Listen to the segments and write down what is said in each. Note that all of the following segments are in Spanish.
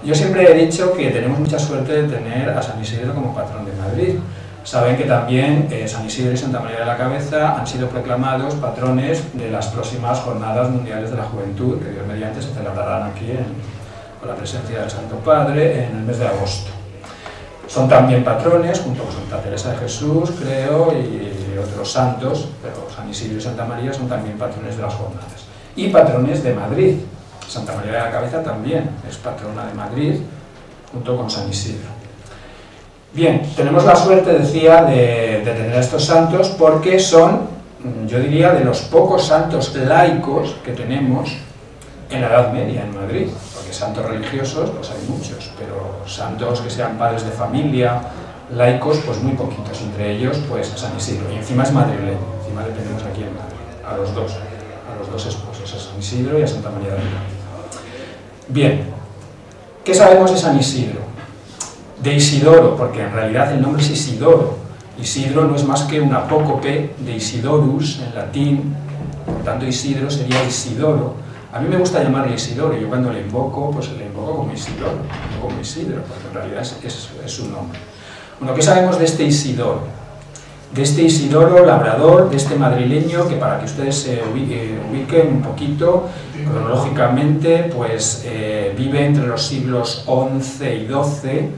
Yo siempre he dicho que tenemos mucha suerte de tener a San Isidro como patrón de Madrid. Saben que también San Isidro y Santa María de la Cabeza han sido proclamados patrones de las próximas Jornadas Mundiales de la Juventud, que Dios mediante se celebrarán aquí con la presencia del Santo Padre en el mes de agosto. Son también patrones, junto con Santa Teresa de Jesús, creo, y otros santos, pero San Isidro y Santa María son también patrones de las jornadas. Y patrones de Madrid. Santa María de la Cabeza también es patrona de Madrid, junto con San Isidro. Bien, tenemos la suerte, decía, de tener a estos santos porque son, yo diría, de los pocos santos laicos que tenemos en la Edad Media en Madrid, porque santos religiosos pues hay muchos, pero santos que sean padres de familia, laicos, pues muy poquitos, entre ellos pues San Isidro, y encima es madrileño, encima le tenemos aquí en Madrid, a los dos esposos, a San Isidro y a Santa María de la Cabeza. Bien, ¿qué sabemos de San Isidro? De Isidoro, porque en realidad el nombre es Isidoro. Isidro no es más que un apócope de Isidorus en latín, por tanto Isidro sería Isidoro. A mí me gusta llamarle Isidoro, yo cuando le invoco, pues le invoco como Isidoro, no como Isidro, porque en realidad es su nombre. Bueno, ¿qué sabemos de este Isidoro? De este Isidoro labrador, de este madrileño, que para que ustedes se ubiquen un poquito, cronológicamente, pues vive entre los siglos XI y XII,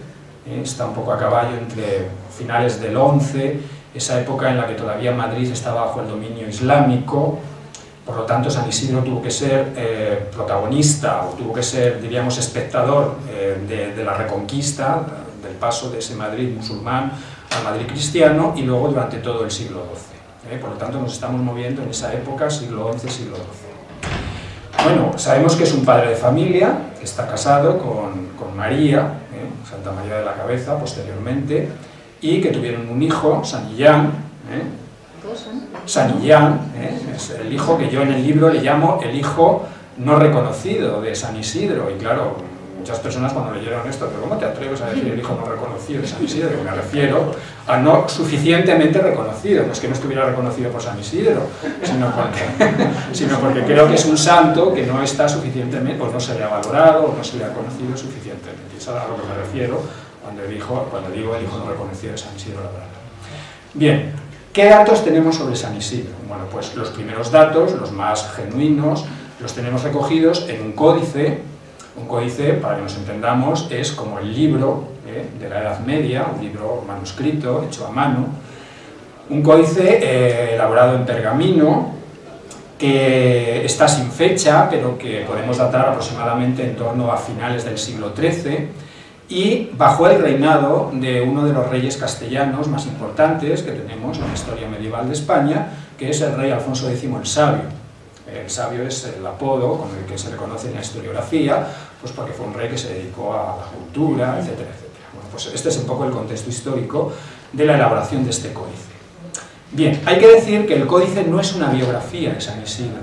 está un poco a caballo entre finales del XI, esa época en la que todavía Madrid estaba bajo el dominio islámico. Por lo tanto, San Isidro tuvo que ser protagonista, o tuvo que ser, diríamos, espectador de la reconquista, del paso de ese Madrid musulmán al Madrid cristiano, y luego durante todo el siglo XII. Por lo tanto, nos estamos moviendo en esa época, siglo XI, siglo XII. Bueno, sabemos que es un padre de familia, que está casado con María, Santa María de la Cabeza, posteriormente, y que tuvieron un hijo, San Illán, San Illán, es el hijo que yo en el libro le llamo el hijo no reconocido de San Isidro, y claro, muchas personas cuando leyeron esto, pero ¿cómo te atreves a decir el hijo no reconocido de San Isidro? Me refiero a no suficientemente reconocido, no es que no estuviera reconocido por San Isidro, sino porque creo que es un santo que no está suficientemente, o no se le ha valorado, o no se le ha conocido suficientemente. Es a lo que me refiero cuando digo el hijo no reconocido de San Isidro Labrador. Bien, ¿qué datos tenemos sobre San Isidro? Bueno, pues los primeros datos, los más genuinos, los tenemos recogidos en un códice. Un códice, para que nos entendamos, es como el libro de la Edad Media, un libro manuscrito, hecho a mano, un códice elaborado en pergamino, que está sin fecha, pero que podemos datar aproximadamente en torno a finales del siglo XIII, y bajo el reinado de uno de los reyes castellanos más importantes que tenemos en la historia medieval de España, que es el rey Alfonso X el Sabio. El sabio es el apodo con el que se le conoce en la historiografía, pues porque fue un rey que se dedicó a la cultura, etcétera, etcétera. Bueno, pues este es un poco el contexto histórico de la elaboración de este códice. Bien, hay que decir que el códice no es una biografía de San Isidro,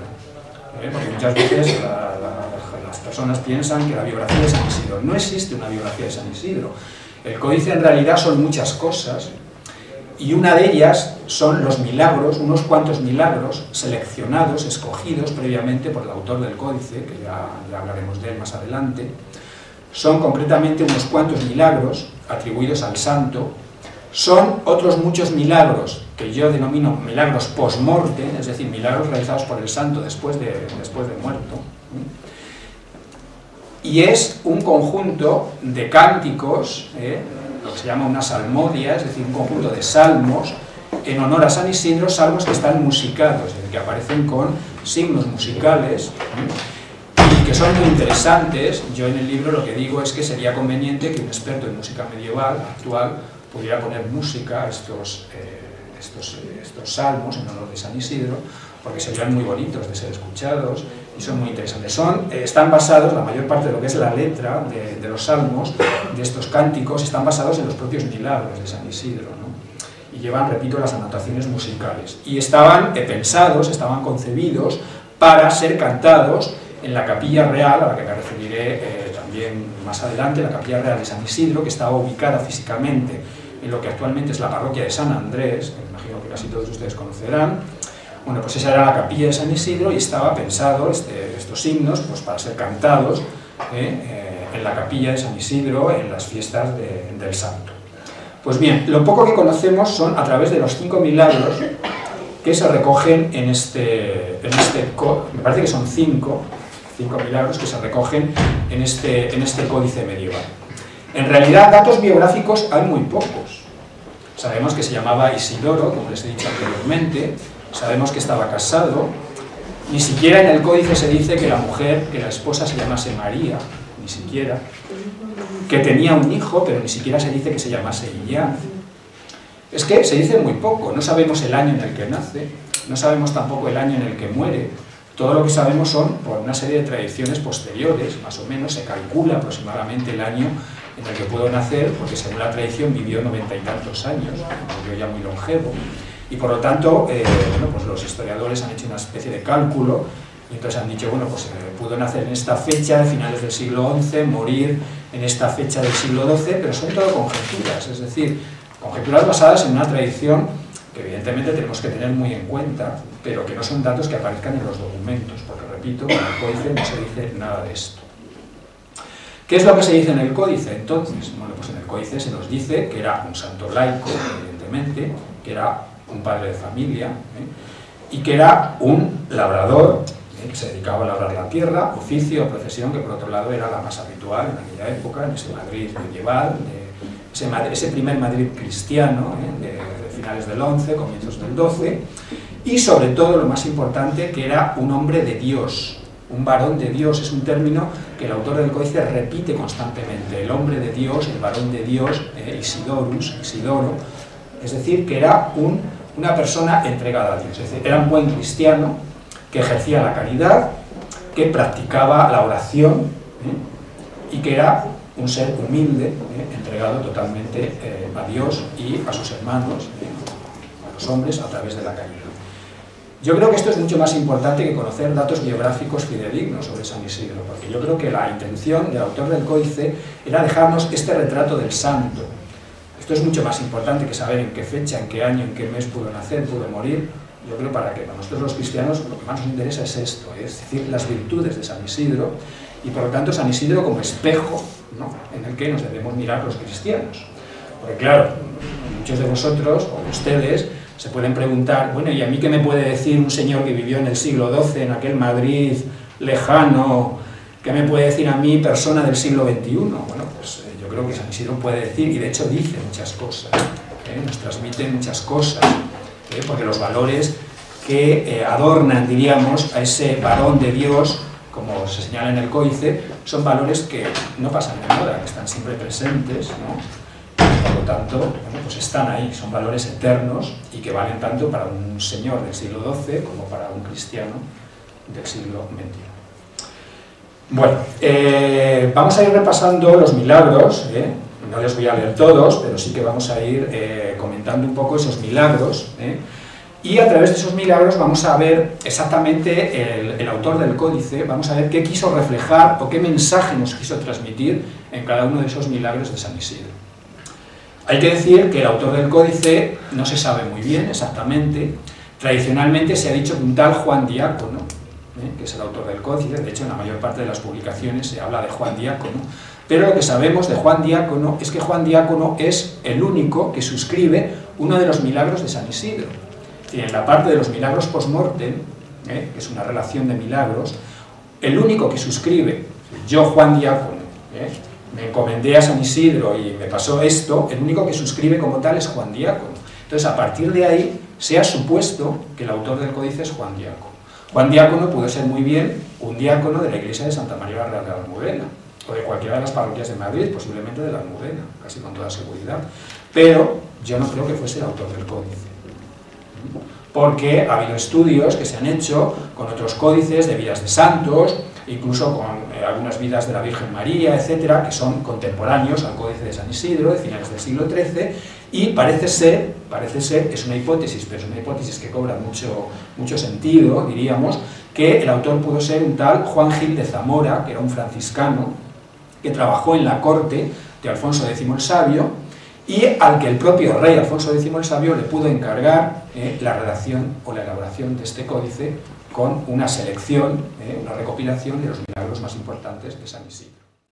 porque muchas veces las personas piensan que la biografía de San Isidro. No existe una biografía de San Isidro. El códice en realidad son muchas cosas, y una de ellas son los milagros, unos cuantos milagros seleccionados, escogidos previamente por el autor del códice, que ya hablaremos de él más adelante. Son concretamente unos cuantos milagros atribuidos al santo. Son otros muchos milagros que yo denomino milagros post-mortem, es decir, milagros realizados por el santo después de muerto. Y es un conjunto de cánticos, lo que se llama una salmodia, es decir, un conjunto de salmos en honor a San Isidro, salmos que están musicados, es decir, que aparecen con signos musicales y que son muy interesantes. Yo en el libro lo que digo es que sería conveniente que un experto en música medieval actual pudiera poner música a estos salmos en honor de San Isidro, porque serían muy bonitos de ser escuchados y son muy interesantes. Están basados, la mayor parte de lo que es la letra de los salmos, de estos cánticos, están basados en los propios milagros de San Isidro, ¿no? Y llevan, repito, las anotaciones musicales. Y estaban pensados, estaban concebidos para ser cantados en la capilla real, a la que me referiré también más adelante, la capilla real de San Isidro, que estaba ubicada físicamente en lo que actualmente es la parroquia de San Andrés, que me imagino que casi todos ustedes conocerán. Bueno, pues esa era la capilla de San Isidro y estaba pensado estos himnos pues, para ser cantados en la capilla de San Isidro en las fiestas del santo. Pues bien, lo poco que conocemos son a través de los 5 milagros que se recogen en me parece que son 5 milagros que se recogen en este códice medieval. En realidad, datos biográficos hay muy pocos. Sabemos que se llamaba Isidoro, como les he dicho anteriormente, sabemos que estaba casado, ni siquiera en el códice se dice que la mujer, que la esposa se llamase María, ni siquiera, que tenía un hijo, pero ni siquiera se dice que se llamase Illán. Es que se dice muy poco, no sabemos el año en el que nace, no sabemos tampoco el año en el que muere. Todo lo que sabemos son por una serie de tradiciones posteriores, más o menos se calcula aproximadamente el año en el que pudo nacer, porque según la tradición vivió 90 y tantos años, murió ya muy longevo, y por lo tanto, bueno, pues los historiadores han hecho una especie de cálculo, y entonces han dicho, bueno, pues pudo nacer en esta fecha, de finales del siglo XI, morir en esta fecha del siglo XII, pero son todo conjeturas, es decir, conjeturas basadas en una tradición que evidentemente tenemos que tener muy en cuenta, pero que no son datos que aparezcan en los documentos, porque repito, en el códice no se dice nada de esto. ¿Qué es lo que se dice en el códice entonces? Bueno, pues en el códice se nos dice que era un santo laico, evidentemente, que era un padre de familia, y que era un labrador, que se dedicaba a labrar la tierra, oficio o profesión que por otro lado era la más habitual en aquella época, en ese Madrid medieval, ese primer Madrid cristiano, de finales del XI, comienzos del XII, y sobre todo lo más importante, que era un hombre de Dios, un varón de Dios. Es un término que el autor del códice repite constantemente, el hombre de Dios, el varón de Dios, Isidoro, es decir, que era una persona entregada a Dios, es decir, era un buen cristiano que ejercía la caridad, que practicaba la oración, y que era un ser humilde, entregado totalmente a Dios y a sus hermanos, a los hombres, a través de la caridad. Yo creo que esto es mucho más importante que conocer datos biográficos fidedignos sobre San Isidro, porque yo creo que la intención del autor del códice era dejarnos este retrato del santo. Esto es mucho más importante que saber en qué fecha, en qué año, en qué mes pudo nacer, pudo morir. Yo creo para nosotros los cristianos lo que más nos interesa es esto, es decir, las virtudes de San Isidro, y por lo tanto San Isidro como espejo, ¿no?, en el que nos debemos mirar los cristianos. Porque claro, muchos de vosotros, o de ustedes, se pueden preguntar, bueno, ¿y a mí qué me puede decir un señor que vivió en el siglo XII, en aquel Madrid lejano? ¿Qué me puede decir a mí, persona del siglo XXI? Bueno, pues yo creo que San Isidro puede decir, y de hecho dice muchas cosas, nos transmite muchas cosas, porque los valores que adornan, diríamos, a ese varón de Dios, como se señala en el códice, son valores que no pasan de moda, que están siempre presentes, ¿no? Por lo tanto, bueno, pues están ahí, son valores eternos y que valen tanto para un señor del siglo XII como para un cristiano del siglo XXI. Bueno, vamos a ir repasando los milagros, no les voy a leer todos, pero sí que vamos a ir comentando un poco esos milagros, y a través de esos milagros vamos a ver exactamente el autor del códice, vamos a ver qué quiso reflejar o qué mensaje nos quiso transmitir en cada uno de esos milagros de San Isidro. Hay que decir que el autor del códice no se sabe muy bien exactamente. Tradicionalmente se ha dicho que un tal Juan Diácono, que es el autor del códice, de hecho en la mayor parte de las publicaciones se habla de Juan Diácono, pero lo que sabemos de Juan Diácono es que Juan Diácono es el único que suscribe uno de los milagros de San Isidro. Y en la parte de los milagros post-mortem, que es una relación de milagros, el único que suscribe, yo Juan Diácono, me encomendé a San Isidro y me pasó esto, el único que suscribe como tal es Juan Diácono. Entonces, a partir de ahí, se ha supuesto que el autor del códice es Juan Diácono. Juan Diácono pudo ser muy bien un diácono de la iglesia de Santa María Real de la Almudena, o de cualquiera de las parroquias de Madrid, posiblemente de la Almudena, casi con toda seguridad. Pero yo no creo que fuese el autor del códice, porque ha habido estudios que se han hecho con otros códices de vidas de santos, incluso con algunas vidas de la Virgen María, etcétera, que son contemporáneos al códice de San Isidro, de finales del siglo XIII, y parece ser, es una hipótesis, pero es una hipótesis que cobra mucho sentido, diríamos, que el autor pudo ser un tal Juan Gil de Zamora, que era un franciscano, que trabajó en la corte de Alfonso X el Sabio, y al que el propio rey Alfonso X el Sabio le pudo encargar la redacción o la elaboración de este códice con una selección, una recopilación de los milagros más importantes de San Isidro.